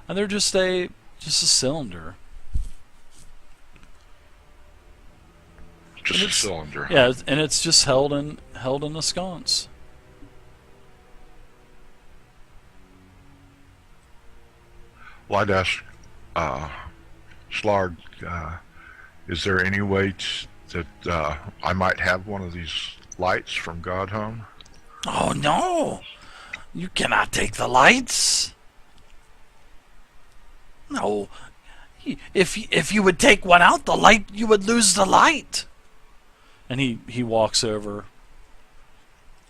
and they're just a cylinder. Just a cylinder. Yeah, and it's just held in a sconce. Well, I'd ask Slaarg, is there any way that I might have one of these lights from Godhome? Oh no! You cannot take the lights. No, if you would take one out, the light, you would lose the light. And he walks over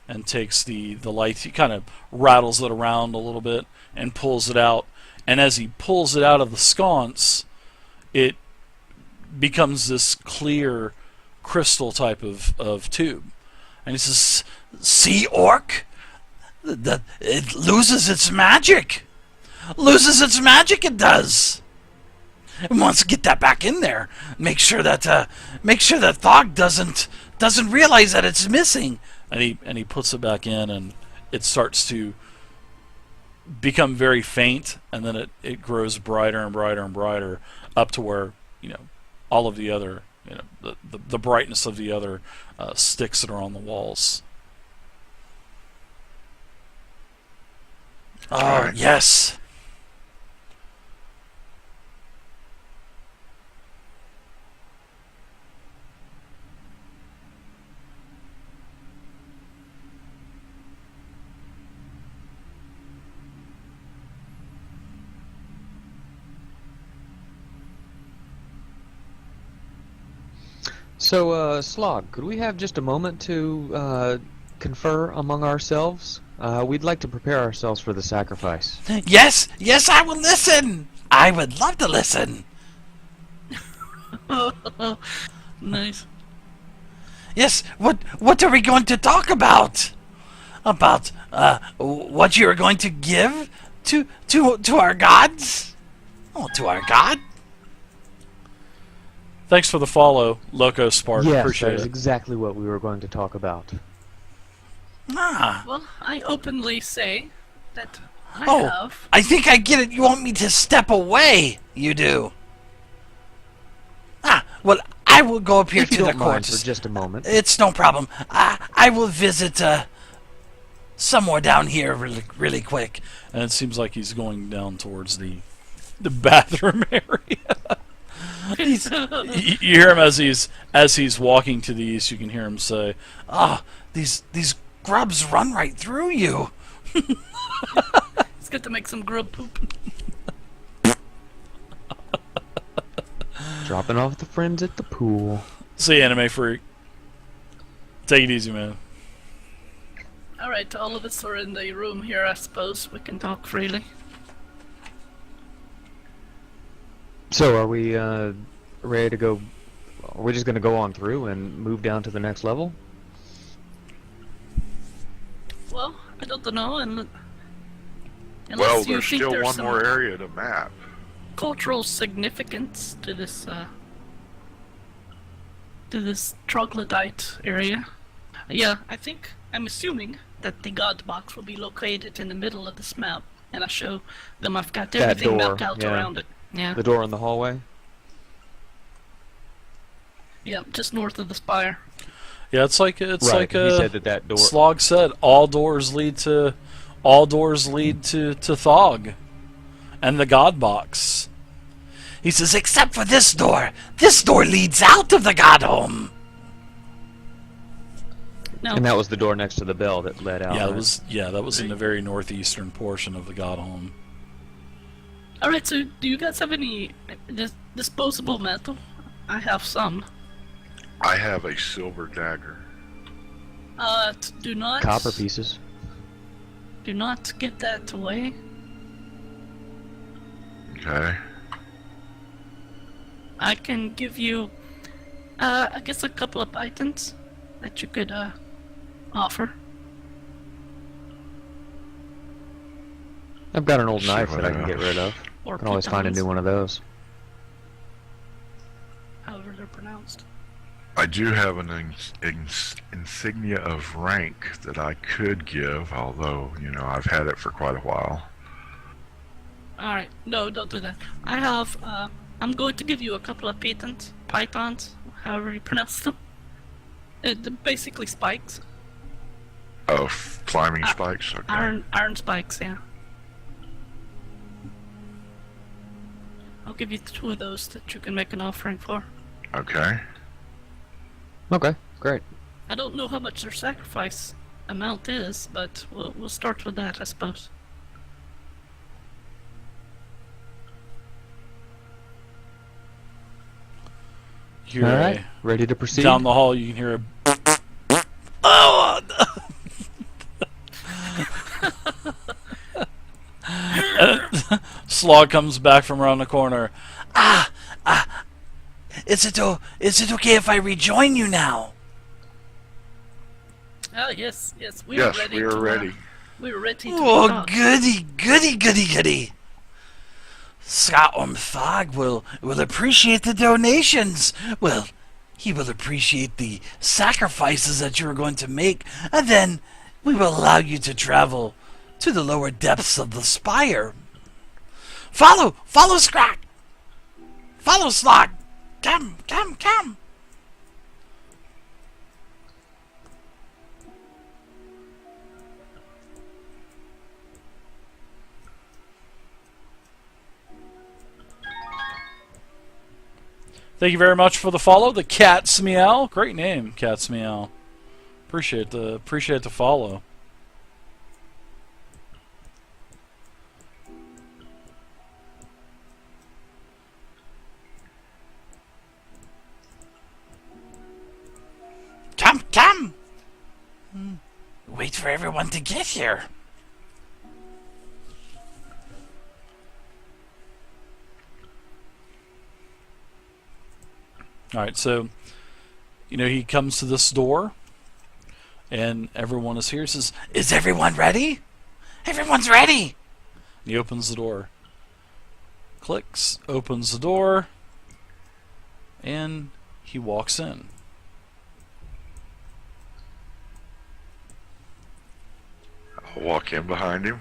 and takes the light. He kind of rattles it around a little bit and pulls it out. And as he pulls it out of the sconce, it becomes this clear crystal type of tube. And he says, "See, Orc? It loses its magic. Loses its magic, it does. It wants to get that back in there. Make sure that Thog doesn't realize that it's missing." And he puts it back in, and it starts to become very faint, and then it grows brighter and brighter and brighter, up to where, all of the other, the brightness of the other sticks that are on the walls. Oh, Right. yes. So, Slaargh, could we have just a moment to confer among ourselves? We'd like to prepare ourselves for the sacrifice. Yes, I will listen. I would love to listen. Nice. Yes, what are we going to talk about? About what you are going to give to our gods? Oh, to our god? Thanks for the follow, Loco Spark. Yes, Appreciate that is it. exactly what we were going to talk about. Ah. Well, I openly say that I Oh, have. I think I get it. You want me to step away. You do. Ah, well, I will go up here If you to the don't mind court. for just a moment. It's no problem. I will visit somewhere down here really quick. And it seems like he's going down towards the bathroom area. You hear him as he's walking to the east. You can hear him say, "Ah, these grubs run right through you." It's good to make some grub poop. Dropping off the friends at the pool. See, anime freak. Take it easy, man. Alright, all of us are in the room here, I suppose. We can talk freely. So, are we ready to go? Are we just going to go on through and move down to the next level? Well, I don't know, Well, unless you there's think still there's one some more area to map. cultural significance to this troglodyte area. Yeah, I'm assuming that the god box will be located in the middle of this map, and I show them I've got That everything door, mapped out yeah. around it. Yeah, The door in the hallway? yeah, just north of the spire. Yeah, it's like Right, he said that door... Slaargh said, all doors lead to Thog and the God Box. He says, except for this door. This door leads out of the Godhome. No, And that was the door next to the bell that led out. Yeah, right? that was in the very northeastern portion of the Godhome. alright, so do you guys have any disposable metal? I have some. I have a silver dagger. Do not... Copper pieces. Do not give that away. Okay. I can give you, I guess a couple of items that you could, offer. I've got an old See knife what that I can get rid of. Or I can always find a pitons, new one of those. however they're pronounced. I do have an insignia of rank that I could give, although, I've had it for quite a while. Alright, no, don't do that. I have, I'm going to give you a couple of pythons, however you pronounce them. They're basically spikes. Oh, climbing spikes. Okay. Iron spikes, yeah. I'll give you 2 of those that you can make an offering for. Okay. Okay, great. I don't know how much their sacrifice amount is, but we'll start with that, I suppose. Hear All right, ready to proceed? down the hall, you can hear a. Oh! Slaargh comes back from around the corner. Is it okay if I rejoin you now? Oh, yes, we Yes, are ready. we are ready. We are ready to Oh, talk. goody. Scott Thog will appreciate the donations. Well, he will appreciate the sacrifices that you are going to make, and then we will allow you to travel to the lower depths of the Spire. Follow Scott! Follow Slaargh! Come! Thank you very much for the follow. The Cat's Meow. Great name, Cat's Meow. Appreciate the follow. Come! Wait for everyone to get here. Alright, so, he comes to this door, and everyone is here. He says, Is everyone ready? Everyone's ready! and he opens the door. Clicks, opens the door, and he walks in. I'll walk in behind him.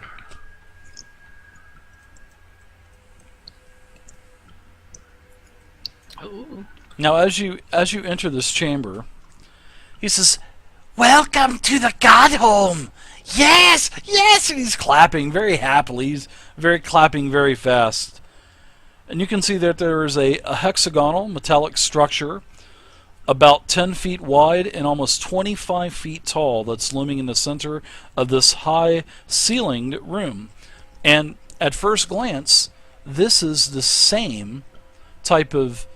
Ooh. Now, as you enter this chamber, He says, Welcome to the Godhome! Yes! and he's clapping very happily. He's clapping very fast. And you can see that there is a hexagonal metallic structure about 10 feet wide and almost 25 feet tall that's looming in the center of this high ceilinged room. And at first glance, this is the same type of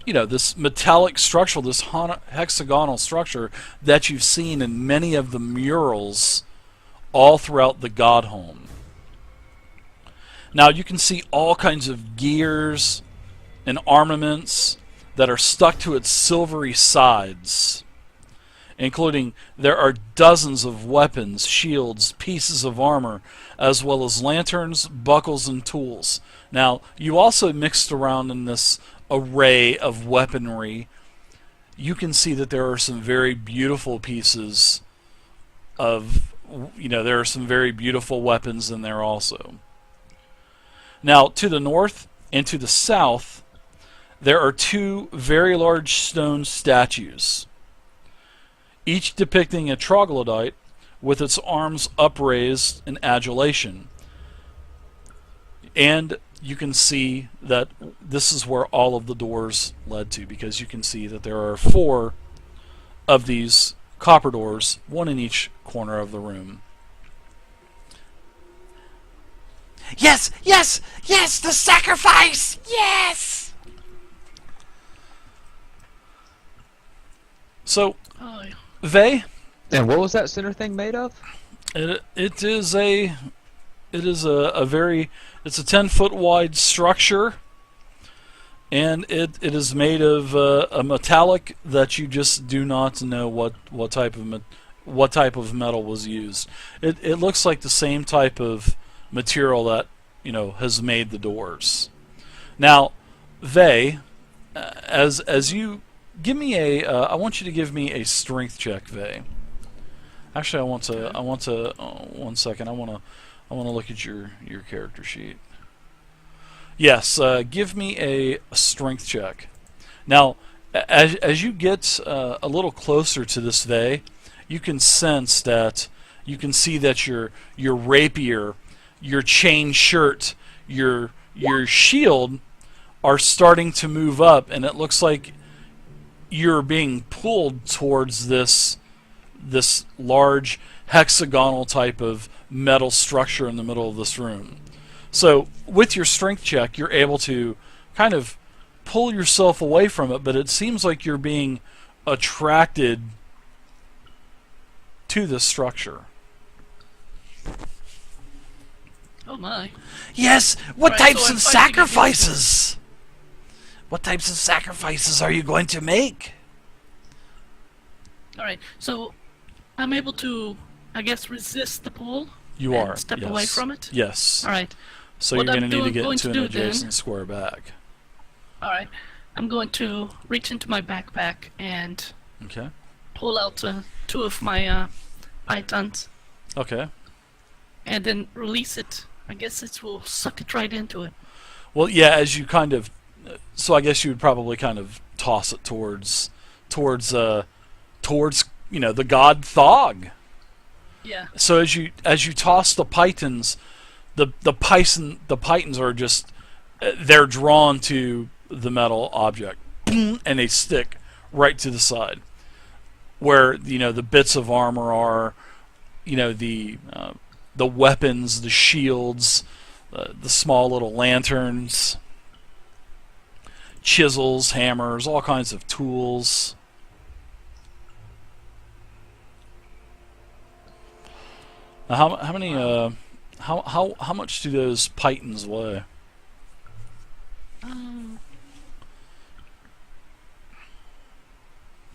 this metallic structure, this hexagonal structure that you've seen in many of the murals all throughout the Godhome. Now you can see all kinds of gears and armaments that are stuck to its silvery sides, including there are dozens of weapons, shields, pieces of armor, as well as lanterns, buckles, and tools. Now, you also mixed around in this array of weaponry. You can see that there are some very beautiful pieces of, there are some very beautiful weapons in there also. Now, to the north and to the south, there are 2 very large stone statues, each depicting a troglodyte with its arms upraised in adulation. And you can see that this is where all of the doors led to, because you can see that there are 4 of these copper doors, 1 in each corner of the room. Yes! The sacrifice! Yes! So, Oh, yeah. Vey, And what was that center thing made of? it is a very, it's a 10-foot wide structure, and it is made of a metallic that you just do not know what type of metal was used. It looks like the same type of material that has made the doors. Now, Vey, as you give me I want you to give me a strength check, Vey. Actually, I want to. 1 second. I I want to look at your character sheet. Yes, give me a strength check. Now, as you get a little closer to this vey, you can sense that you can see that your rapier, your chain shirt, your shield are starting to move up, and it looks like you're being pulled towards this large hexagonal type of metal structure in the middle of this room. So with your strength check, you're able to kind of pull yourself away from it, but it seems like you're being attracted to this structure. Oh my. Yes, what Right, types so I'm of fighting against sacrifices? What types of sacrifices are you going to make? Alright, so I'm able to, I guess, resist the pull. You and are. step yes. away from it? Yes. Alright. So What you're I'm going to need to get going into to an do then- adjacent square back. Alright. I'm going to reach into my backpack and Okay. pull out 2 of my pythons Okay. and then release it. I guess it will suck it right into it. Well, yeah, as you kind of, so I guess you would probably kind of toss it towards the god Thog. Yeah. So as you toss the pythons, the pythons are just they're drawn to the metal object, boom, and they stick right to the side where the bits of armor are, the weapons, the shields, the small little lanterns, chisels, hammers, all kinds of tools. Now, how many how much do those pythons weigh? That's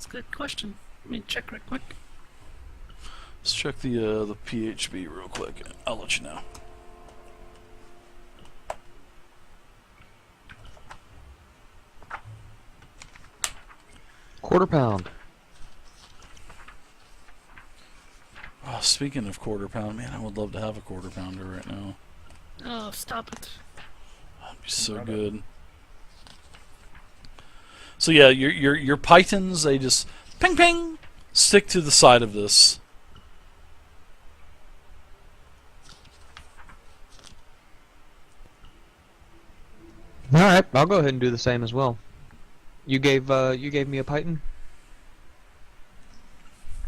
a good question. Let me check right quick. Let's check the PHB real quick. I'll let you know. Quarter pound. Oh, speaking of quarter pound, man, I would love to have a quarter pounder right now. Oh, stop it. That'd be so good. So yeah, your pythons, they just ping ping stick to the side of this. All right, I'll go ahead and do the same as well. You gave me a python.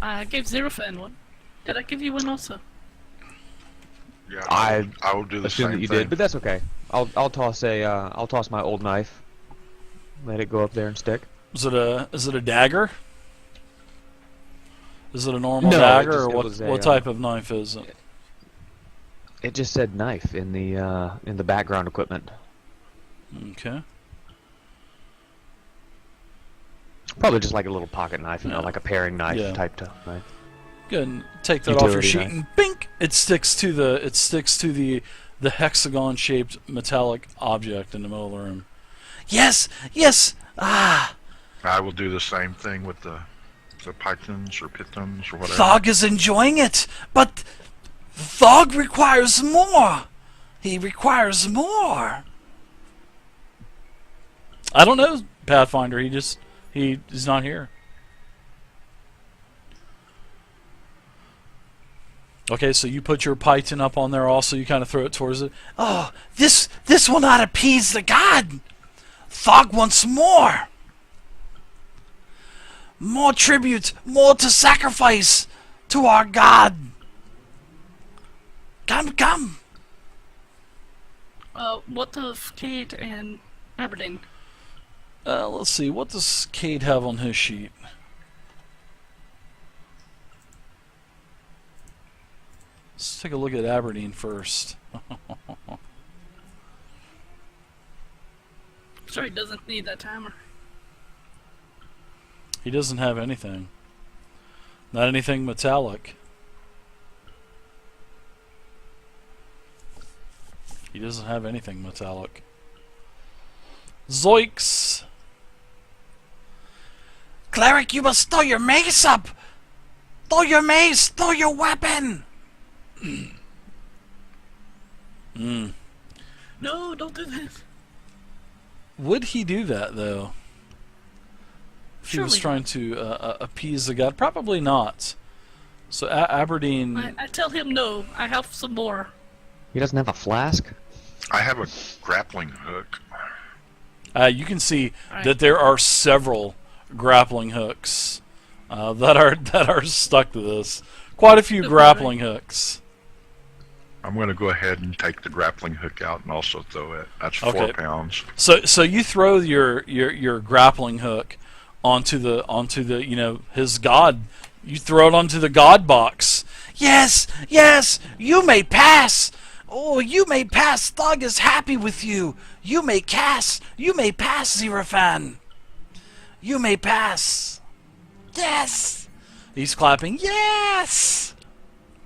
I gave Zerofan one. Did I give you one also? Yeah, I I will do the Assume same that you thing. did, but that's okay. I'll toss my old knife. Let it go up there and stick. Is it a dagger? Is it a normal No, dagger, or it was what a, type of knife is it? It just said knife in the background equipment. Okay. Probably just like a little pocket knife, Yeah. like a paring knife Yeah. type knife. Good. And take that off your Utility sheet knife. and bink! It sticks to the hexagon-shaped metallic object in the middle of the room. Yes, yes. Ah, I will do the same thing with the pythons or pitons or whatever. Thog is enjoying it, but Thog requires more. He requires more. I don't know, Pathfinder. He's not here. Okay, so you put your python up on there also. You kind of throw it towards it. Oh, this will not appease the god. Thog wants more. More tribute, more to sacrifice to our god. Come, come. What of Kade and Aberdeen? Let's see. What does Kade have on his sheet? Let's take a look at Aberdeen first. Sure, he doesn't need that hammer. He doesn't have anything. Not anything metallic. He doesn't have anything metallic. Zoinks! Cleric, you must throw your mace up. Throw your mace, throw your weapon. Mm. No, don't do this. Would he do that though? If he was Surely trying not. to appease the god, probably not. So Aberdeen. I tell him no. I have some more. He doesn't have a flask? I have a grappling hook. You can see Right. that there are several grappling hooks that are stuck to this. Quite a few Good grappling hooks. I'm going to go ahead and take the grappling hook out and also throw it. That's Okay. 4 pounds. So you throw your grappling hook onto the his god. You throw it onto the god box. Yes, yes, you may pass. Oh, you may pass. Thog is happy with you. You may pass. You may pass, Zerafan. You may pass. Yes. He's clapping. Yes.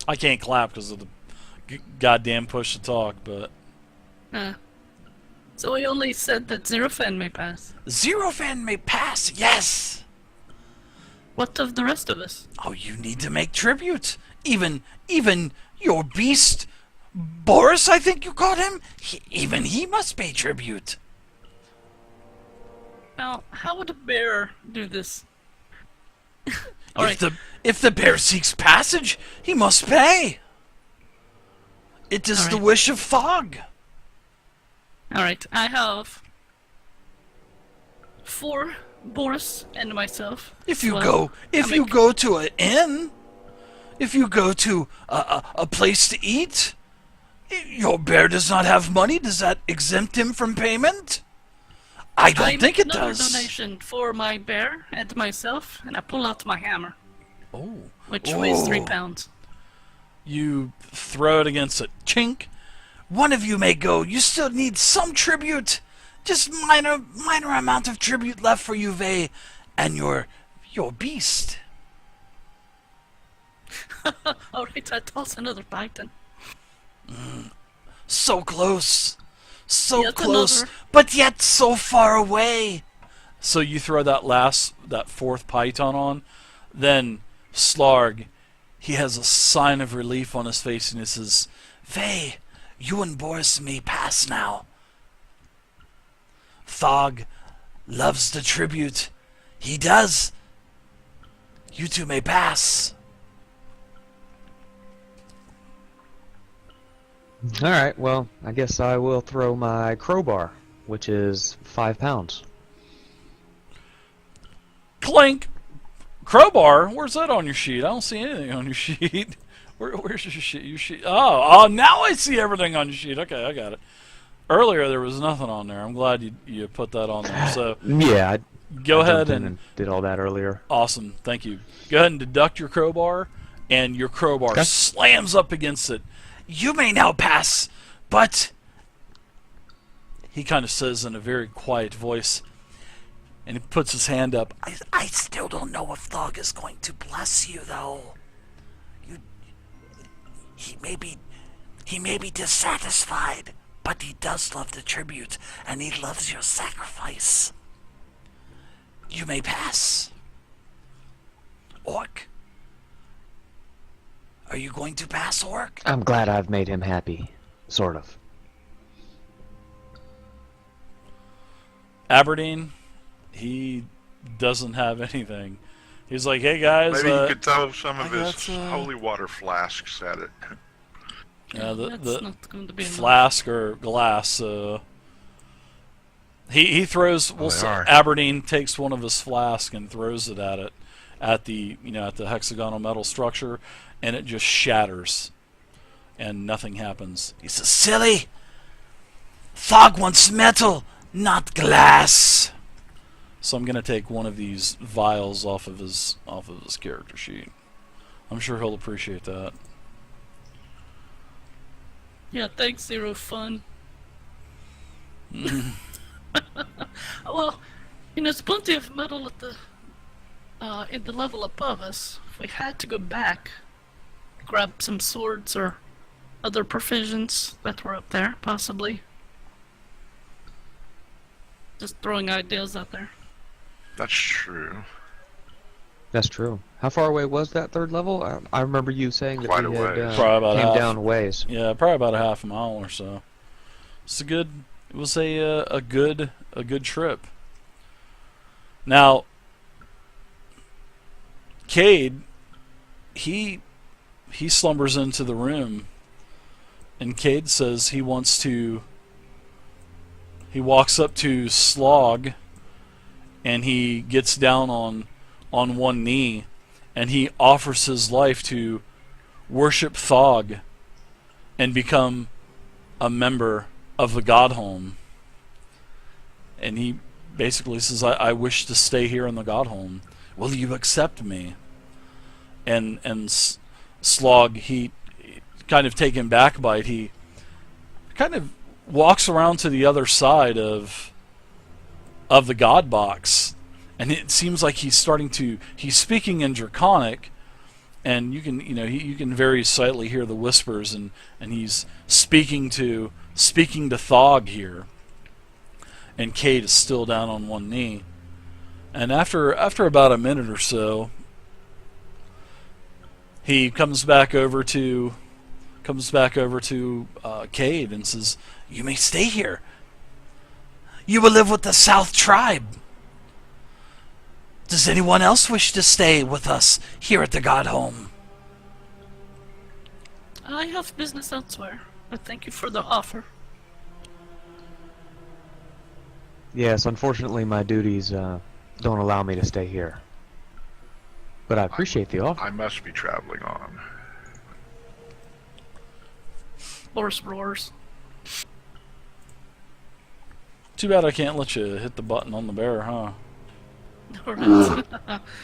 I can't clap because of the goddamn push to talk, but So he only said that Zerofan may pass. Zerafan may pass. Yes. What of the rest of us? Oh, you need to make tribute. Even your beast, Boris, I think you called him. Even he must pay tribute. Now, how would a bear do this? Alright, If the bear seeks passage, he must pay. It is the Alright. wish of Thog. alright. I have 4 Boris and myself. If you Well, go to an inn, if you go to a place to eat, your bear does not have money. Does that exempt him from payment? I don't think it another does. donation for my bear and myself, and I pull out my hammer, oh, which weighs 3 Oh. pounds. you throw it against a chink. One of you may go. You still need some tribute. Just minor amount of tribute left for you, Vey, and your beast. Alright, I toss another python. So close. So Yet close, another. but yet so far away. So you throw that fourth python on, then Slaarg, he has a sign of relief on his face and he says, Vey, you and Boris may pass now. Thog loves the tribute. He does. You two may pass. Alright, well, I guess I will throw my crowbar, which is 5 pounds. clink, crowbar. Where's that on your sheet? I don't see anything on your sheet. Where's your sheet? Your sheet. Oh, now I see everything on your sheet. Okay, I got it. Earlier there was nothing on there. I'm glad you put that on there. So Yeah, go I ahead jumped in and did all that earlier. awesome. Thank you. Go ahead and deduct your crowbar, and your crowbar Okay. slams up against it. You may now pass, but He kind of says in a very quiet voice, and he puts his hand up. I still don't know if Thog is going to bless you, though. He may be dissatisfied, but he does love the tribute, and he loves your sacrifice. You may pass. Orc? Are you going to pass, Orc? I'm glad I've made him happy. Sort of. Aberdeen, he doesn't have anything. He's like, hey guys, Maybe you could throw some of his got, holy water flasks at it. That's the not going to be enough. flask or glass. He throws. Oh, they are. Aberdeen takes one of his flasks and throws it at it, at the hexagonal metal structure, and it just shatters, and nothing happens. He says, silly. Thog wants metal, not glass. So I'm gonna take one of these vials off of his character sheet. I'm sure he'll appreciate that. Yeah, thanks, Zero Fun. Well, there's plenty of metal at the in the level above us. If we had to go back, grab some swords or other provisions that were up there, possibly. Just throwing ideas out there. That's true. That's true. How far away was that third level? I remember you saying that Quite we a had ways. Probably about came half. down a ways. Yeah, probably about a half a mile or so. It's a good. It was a good trip. Now, Kade, he slumbers into the room, and Kade says he wants to. He walks up to Slaargh, and he gets down on one knee, and he offers his life to worship Thog and become a member of the Godhome. And he basically says, I wish to stay here in the Godhome. Will you accept me? And Slaargh, he kind of taken back by it, he kind of walks around to the other side of the God box, and it seems like he's speaking in Draconic, and you can very slightly hear the whispers, and he's speaking to Thog here. And Kade is still down on one knee. And after about a minute or so, he comes back over to Kade and says, You may stay here. You will live with the South Tribe. Does anyone else wish to stay with us here at the Godhome? I have business elsewhere, but thank you for the offer. Yes, unfortunately my duties don't allow me to stay here. But I appreciate the offer. I must be traveling on. Horse roars. too bad I can't let you hit the button on the bear, huh? Alright.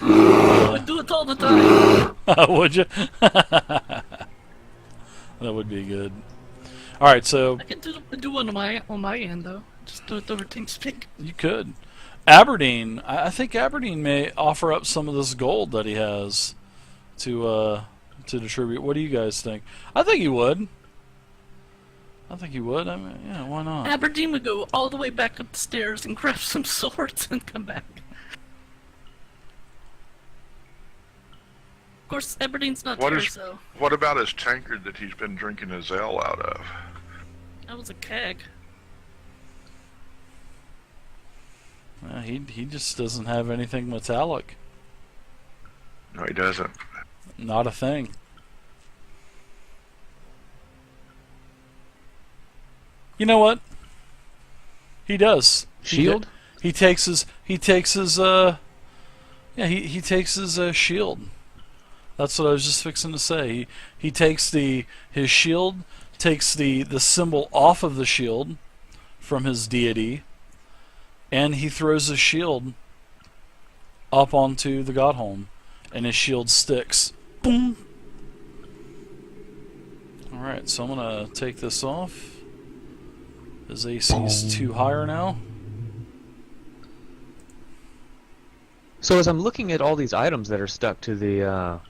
I do it all the time. Would you? That would be good. Alright, so I can do one on my end though. Just do it over TeamSpeak. you could. Aberdeen, I think Aberdeen may offer up some of this gold that he has to distribute. What do you guys think? I think he would. I think he would. I mean, yeah, why not? Aberdeen would go all the way back up the stairs and grab some swords and come back. Of course, Aberdeen's not What there, is- so What about his tankard that he's been drinking his ale out of? that was a keg. He just doesn't have anything metallic. No, he doesn't. Not a thing. You know what? He does. Shield? He takes his he takes his shield. That's what I was just fixing to say. He takes his shield, takes the symbol off of the shield from his deity, and he throws his shield up onto the Godhome, and his shield sticks. Boom. Alright, so I'm gonna take this off. His AC's too higher now. So as I'm looking at all these items that are stuck to the,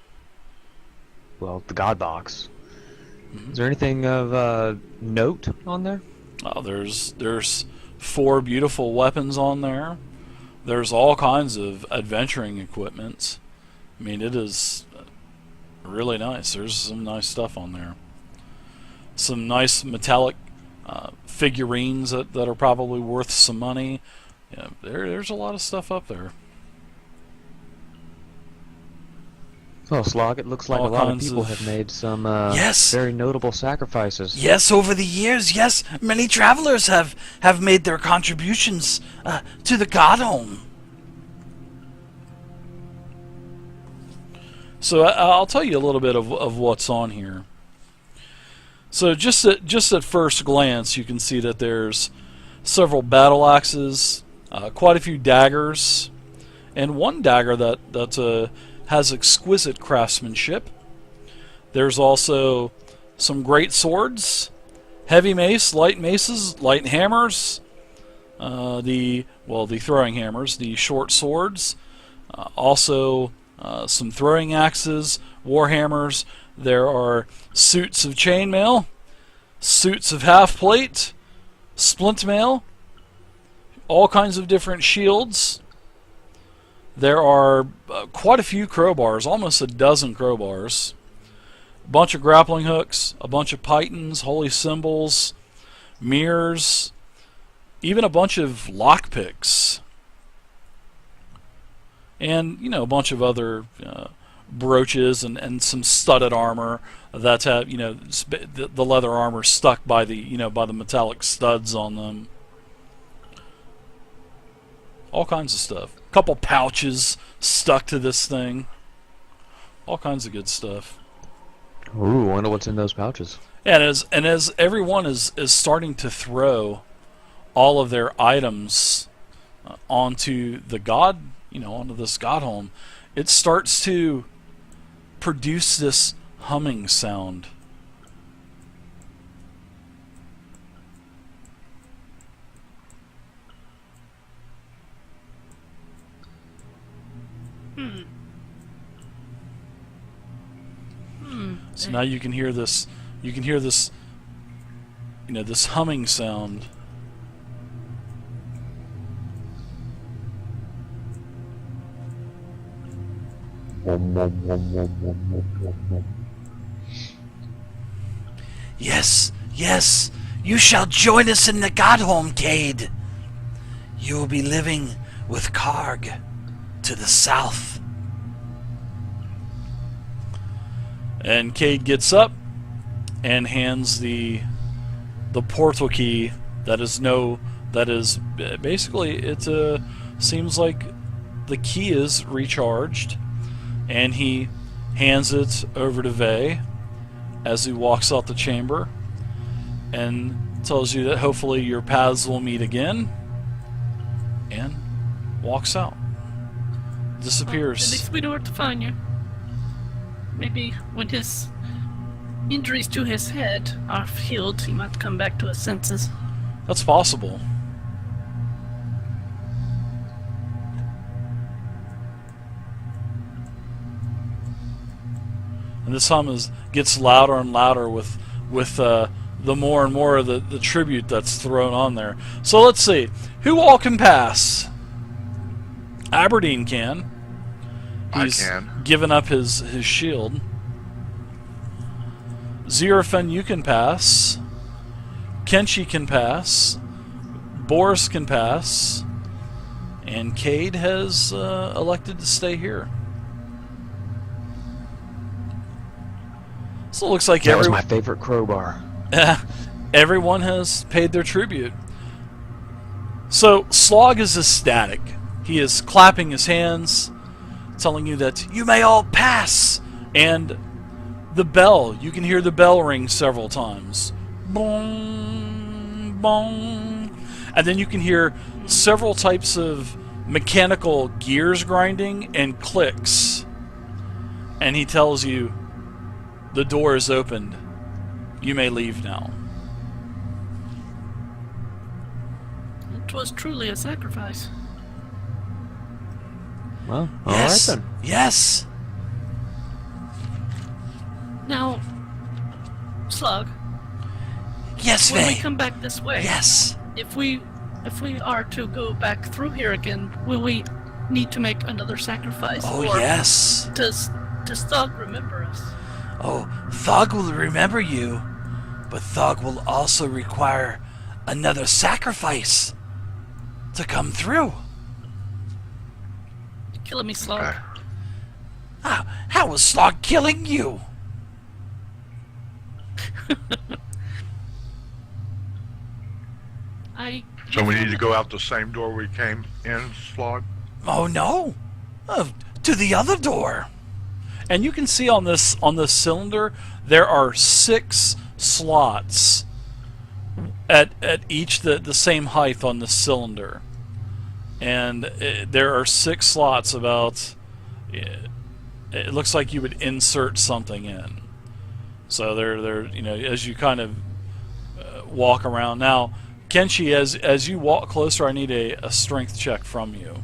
the God box, is there anything of note on there? Oh, there's 4 beautiful weapons on there. There's all kinds of adventuring equipment. I mean, it is really nice. There's some nice stuff on there. Some nice metallic figurines that are probably worth some money. Yeah, there's a lot of stuff up there. Oh, Slaargh, it looks like All a lot of kinds people of- have made some Yes. very notable sacrifices. Yes, over the years, yes, many travelers have made their contributions to the Godhome. So I'll tell you a little bit of what's on here. So just at first glance, you can see that there's several battle axes, quite a few daggers, and one dagger that has exquisite craftsmanship. There's also some great swords, heavy mace, light maces, light hammers, the throwing hammers, the short swords, also some throwing axes, war hammers. There are suits of chainmail, suits of half plate, splint mail, all kinds of different shields. there are quite a few crowbars, almost a dozen crowbars, a bunch of grappling hooks, a bunch of pythons, holy symbols, mirrors, even a bunch of lockpicks, and a bunch of other brooches and some studded armor that's have the leather armor stuck by the by the metallic studs on them. All kinds of stuff. A couple pouches stuck to this thing. All kinds of good stuff. Ooh, wonder what's in those pouches. And as everyone is starting to throw all of their items onto the onto this Godhome, it starts to produce this humming sound. So now you can hear this. You can hear this. This humming sound. Yes, yes, you shall join us in the Godhome, Kade. You will be living with Slaargh to the south. And Kade gets up and hands the portal key. That is basically it. Seems like the key is recharged, and he hands it over to Vey as he walks out the chamber, and tells you that hopefully your paths will meet again, and walks out. Disappears. Well, at least we know where to find you. Maybe when his injuries to his head are healed, he might come back to his senses. That's possible. And this hum gets louder and louder with the more and more of the tribute that's thrown on there. So let's see. Who all can pass? Aberdeen can. He's I can. given up his shield. Xerofen, you can pass. Kenshi can pass. Boris can pass. And Kade has elected to stay here. So it looks like That was my favorite crowbar. everyone has paid their tribute. So Slaargh is ecstatic. He is clapping his hands, telling you that you may all pass. And the bell, you can hear the bell ring several times. Bong, bong. And then you can hear several types of mechanical gears grinding and clicks. And he tells you, the door is opened. You may leave now. It was truly a sacrifice. Well, Yes, alright then. yes. Now, Slaargh, Yes, when we Vey. come back this way, Yes. if we are to go back through here again, will we need to make another sacrifice? Oh, or yes. Does Slaargh remember us? Oh, Thog will remember you, but Thog will also require another sacrifice to come through. You're killing me, Slaargh. Okay. How was Slaargh killing you? So we need to go out the same door we came in, Slaargh? Oh, no. To the other door. And you can see on this cylinder there are 6 slots at each the same height on the cylinder, and there are 6 slots about. It looks like you would insert something in. So they're as you kind of walk around now. Kenshi, as you walk closer, I need a strength check from you.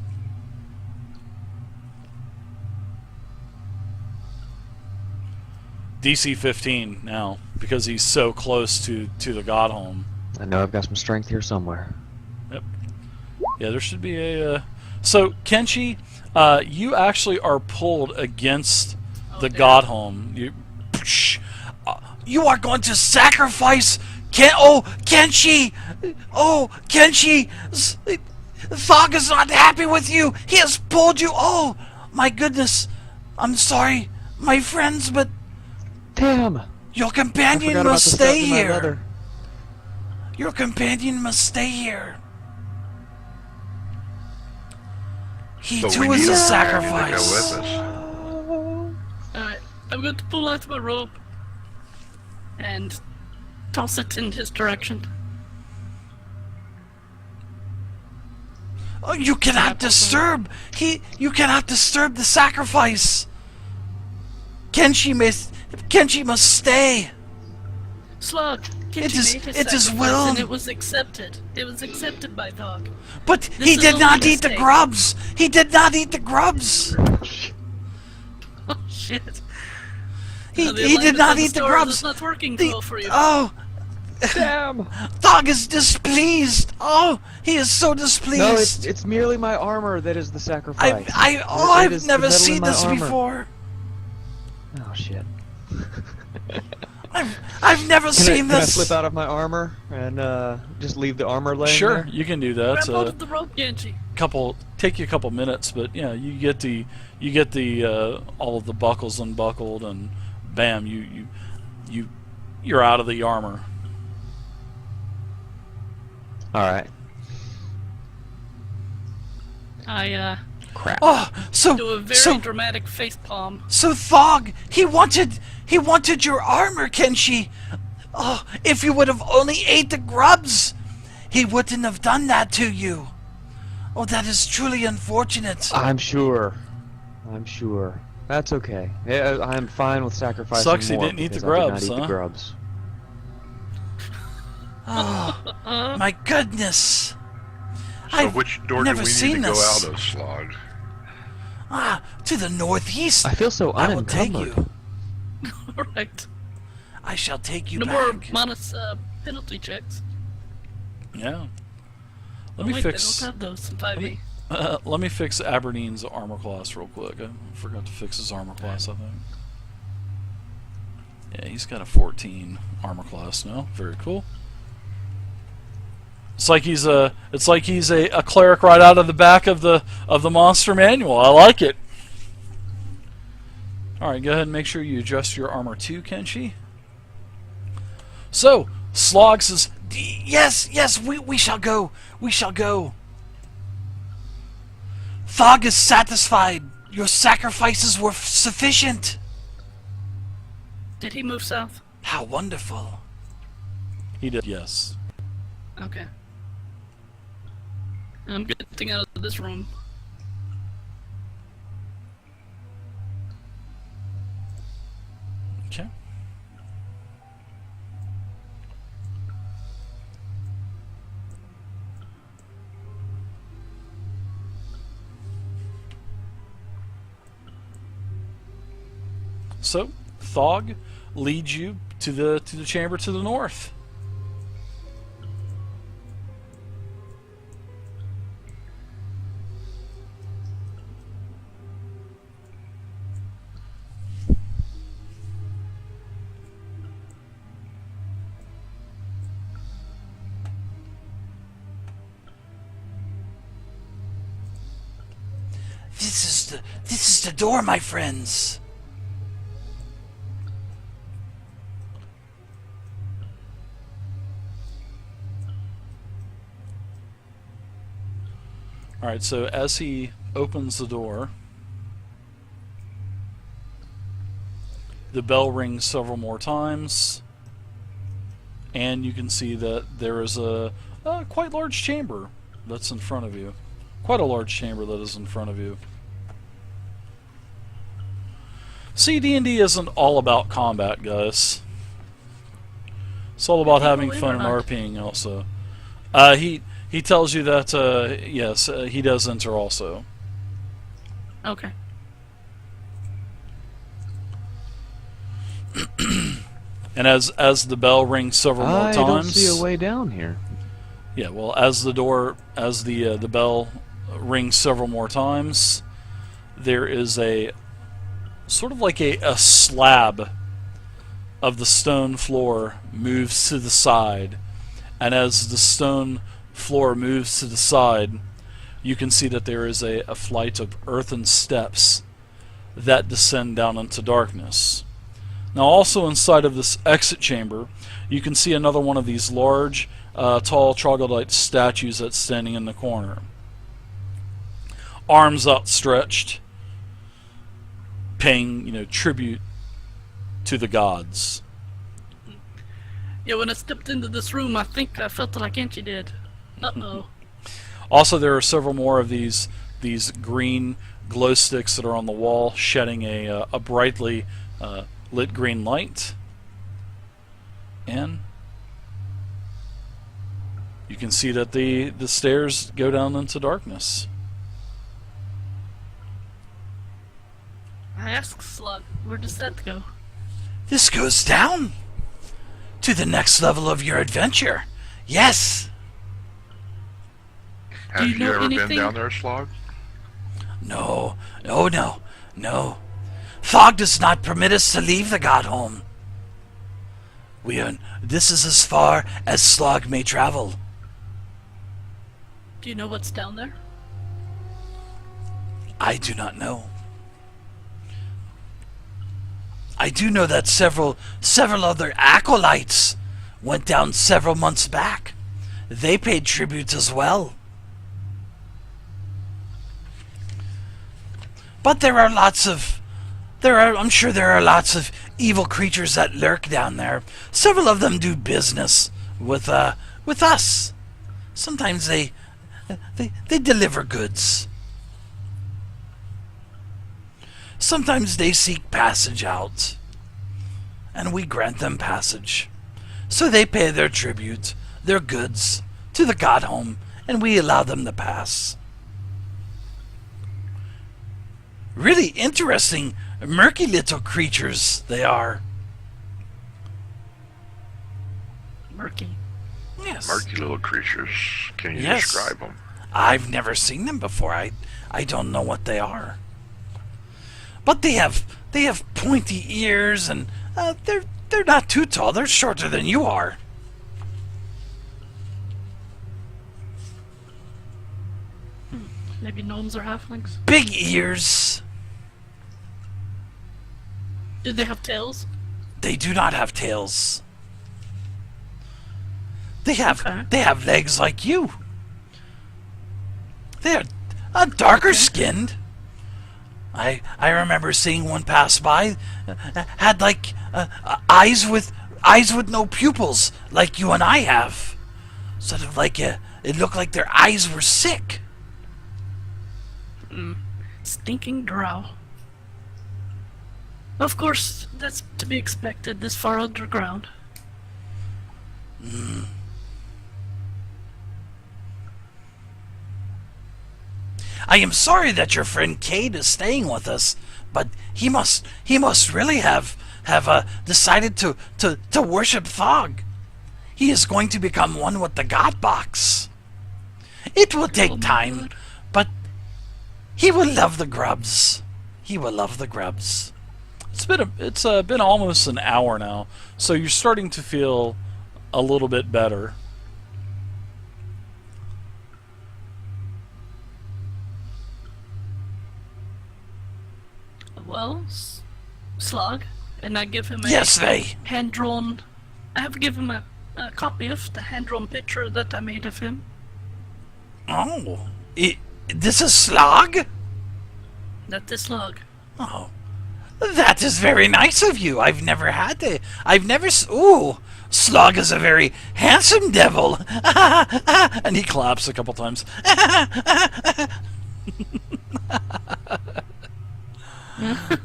DC 15 now, because he's so close to the Godhome. I know I've got some strength here somewhere. Yep. Yeah, there should be a So Kenshi, you actually are pulled against the damn. Godhome. You are going to sacrifice Kenshi! Oh, Kenshi! Thog is not happy with you! He has pulled you! Oh, my goodness! I'm sorry, my friends, but Damn! your I companion forgot about must the stuff stay in my here! leather. Your companion must stay here. He But we too need is a a companion to go sacrifice. with us. Alright, I'm going to pull out my rope and toss it in his direction. Oh, you cannot disturb. You cannot disturb the sacrifice. Kenshi must stay. Slug, It Kenshi is- made his it is sacrifice will. and it was accepted. It was accepted by Thog. But This he is did only not a eat the mistake. grubs. He did not eat the grubs. Oh shit. He The did alignment not of the eat the stars grubs. is not working The- well for you. oh, Damn! Thog is displeased. Oh, he is so No, displeased. it's merely my armor that is the sacrifice. I've is the never metal in seen my this armor. before. Oh shit! I've never seen Can I this. slip out of my armor and just leave the armor laying Sure, there? you can do that. Grab hold of the rope, Kenshi. Take you a couple minutes, but yeah, you get the all of the buckles unbuckled, and bam, you're out of the armor. All right. I Crap. Oh, do a very so dramatic face palm. Thog, he wanted your armor, Kenshi. Oh, if you would have only ate the grubs, he wouldn't have done that to you. Oh, that is truly unfortunate. I'm sure. That's okay. Yeah, I'm fine with sacrificing Sucks he more didn't eat the because I did grubs, not eat huh? the grubs. Oh, my goodness. So I've which door do never we need to seen go this. out of, Slaargh? To the northeast. I feel so I will take unencumbered. you. Alright. I shall take you No more back. minus penalty checks. Yeah. Let Oh, me wait, fix. they don't have those in 5e. Let me fix Aberdeen's armor class real quick. I forgot to fix his armor class, I think. Yeah, he's got a 14 armor class now. Very cool. It's like he's a cleric right out of the back of the monster manual. I like it. All right, go ahead and make sure you adjust your armor too, Kenshi. So, Slaargh says, Yes, we shall go. We shall go. Thog is satisfied. Your sacrifices were sufficient. Did he move south? How wonderful. he did. Yes. Okay. I'm getting out of this room. Okay. So, Thog leads you to the chamber to the north. This is the door, my friends. Alright, so as he opens the door, the bell rings several more times, and you can see that there is a quite large chamber that's in front of you. Quite a large chamber that is in front of you. See, D&D isn't all about combat, guys. It's all about having believe it fun or and not. RPing also. He tells you that, yes, he does enter also. Okay. And as the bell rings several more I times, don't see a way down here. yeah, well, as the bell rings several more times. There is a sort of like a slab of the stone floor moves to the side, and as the stone floor moves to the side, you can see that there is a flight of earthen steps that descend down into darkness. Now also inside of this exit chamber, you can see another one of these large, tall troglodyte statues that's standing in the corner. Arms outstretched, paying, tribute to the gods. Yeah, when I stepped into this room, I think I felt it like Angie did. Uh-oh. Also, there are several more of these green glow sticks that are on the wall, shedding a brightly lit green light. And you can see that the stairs go down into darkness. I asked Slaargh, where does that go? This goes down to the next level of your adventure. Yes. Have you you know ever been anything? down there, Slaargh? No. Thog does not permit us to leave the Godhome. This is as far as Slaargh may travel. Do you know what's down there? I do not know. I do know that several other acolytes went down several months back. They paid tribute as well. But I'm sure there are lots of evil creatures that lurk down there. Several of them do business with us. Sometimes they deliver goods. Sometimes they seek passage out, and we grant them passage. So they pay their tribute, their goods, to the Godhome, and we allow them to pass. Really interesting, murky little creatures they are. Murky. Yes. Murky little creatures. Can you Yes. describe them? I've never seen them before. I don't know what they are. But they have pointy ears, and they're not too tall. They're shorter than you are. Maybe gnomes or halflings? Big ears. Do they have tails? They do not have tails. They have Okay. legs like you. They're darker skinned. I remember seeing one pass by, had like eyes with no pupils, like you and I have. Sort of like it looked like their eyes were sick. Stinking drow. Of course, that's to be expected this far underground. I am sorry that your friend Kade is staying with us, but he must really have decided to worship Thog. He is going to become one with the God Box. It will take time, but he will love the Grubs. He will love the Grubs. It's been almost an hour now, so you're starting to feel a little bit better. Well, Slaargh, and I give him a Yes, they. hand-drawn... I have given him a copy of the hand-drawn picture that I made of him. Oh, this is Slaargh? That is Slaargh. Oh, that is very nice of you. Ooh, Slaargh is a very handsome devil. And he claps a couple times.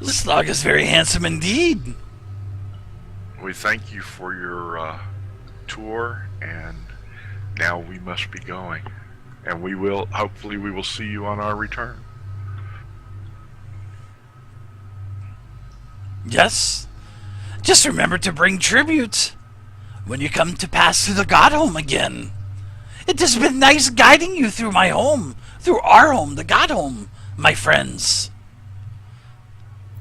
Slaargh is very handsome indeed. We thank you for your tour, and now we must be going. And hopefully we will see you on our return. Yes. Just remember to bring tribute when you come to pass through the Godhome again. It has been nice guiding you through my home, through our home, the Godhome, my friends.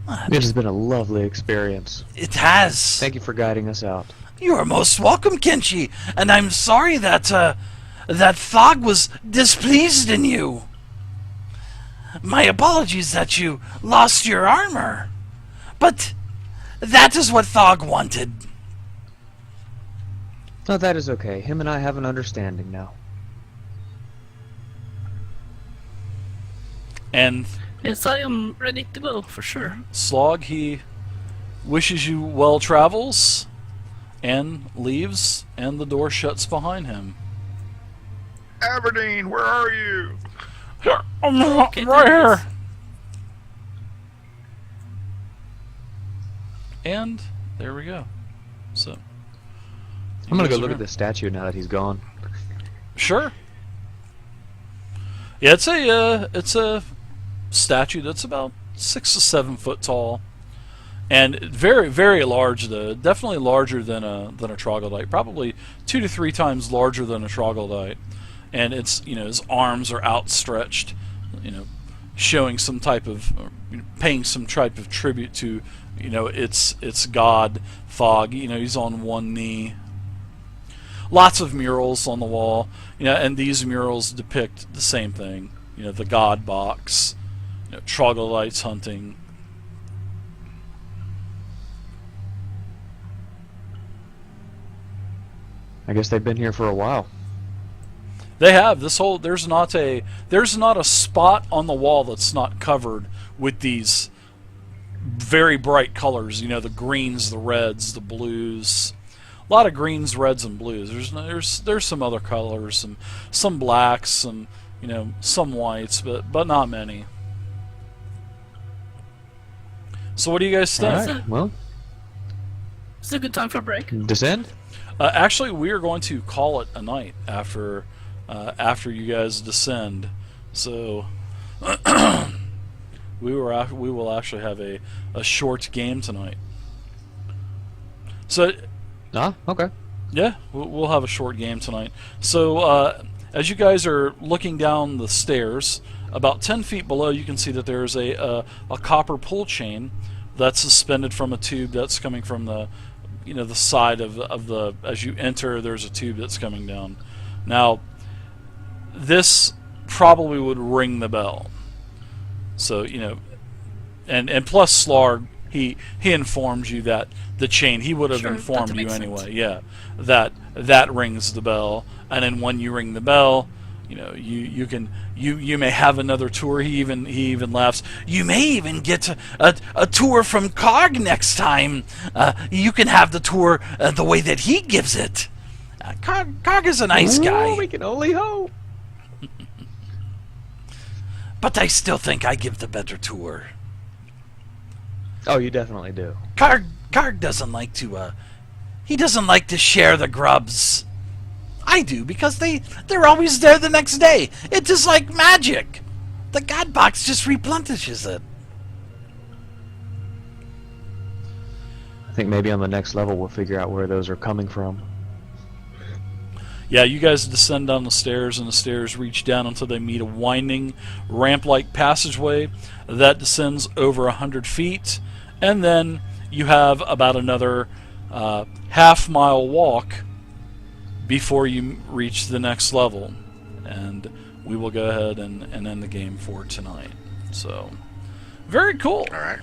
It has been a lovely experience. It has. Thank you for guiding us out. You are most welcome, Kenshi, and I'm sorry that that Thog was displeased in you. My apologies that you lost your armor, but that is what Thog wanted. No, that is okay. Him and I have an understanding now. And Yes, I am ready to go for sure. Slaargh, he wishes you well travels and leaves, and the door shuts behind him. Aberdeen, where are you? I'm Okay, right there it here. And there we go. So I'm gonna go guys look are at the statue now that he's gone. Sure. Yeah, it's a statue that's about 6 to 7 foot tall, and very very large. Though definitely larger than a troglodyte, probably 2 to 3 times larger than a troglodyte. And it's, you know, his arms are outstretched, you know, showing some type of, paying some type of tribute to, you know, its god Thog. You know, he's on one knee. Lots of murals on the wall, you know, and these murals depict the same thing. You know, the god box, you know, troglodytes hunting. I guess they've been here for a while. They have this whole. There's not a spot on the wall that's not covered with these very bright colors. You know, the greens, the reds, the blues. A lot of greens, reds, and blues. There's some other colors, some blacks, some, you know, some whites, but not many. So what do you guys think? Alright, well, It's a good time for a break. descend? Actually, we are going to call it a night after you guys descend. So we will actually have a short game tonight. So Ah, okay. yeah, we'll have a short game tonight. So as you guys are looking down the stairs, about 10 feet below, you can see that there's a copper pull chain that's suspended from a tube that's coming from the, you know, the side of the, as you enter, there's a tube that's coming down. Now, this probably would ring the bell. So, you know, and plus Slaargh, he informs you that the chain, he would have Sure, informed that you makes anyway. sense. Yeah, that rings the bell, and then when you ring the bell, you know, you may have another tour. He even laughs. You may even get a tour from Karg next time. You can have the tour the way that he gives it. Karg is a nice guy, We can only hope. but I still think I give the better tour. Oh, you definitely do. Karg doesn't like to, he doesn't like to share the grubs. I do, because they're always there the next day. It's just like magic. The god box just replenishes it. I think maybe on the next level we'll figure out where those are coming from. Yeah, you guys descend down the stairs, and the stairs reach down until they meet a winding, ramp-like passageway that descends over 100 feet, and then you have about another half-mile walk before you reach the next level. And we will go ahead and end the game for tonight. So, very cool. All right.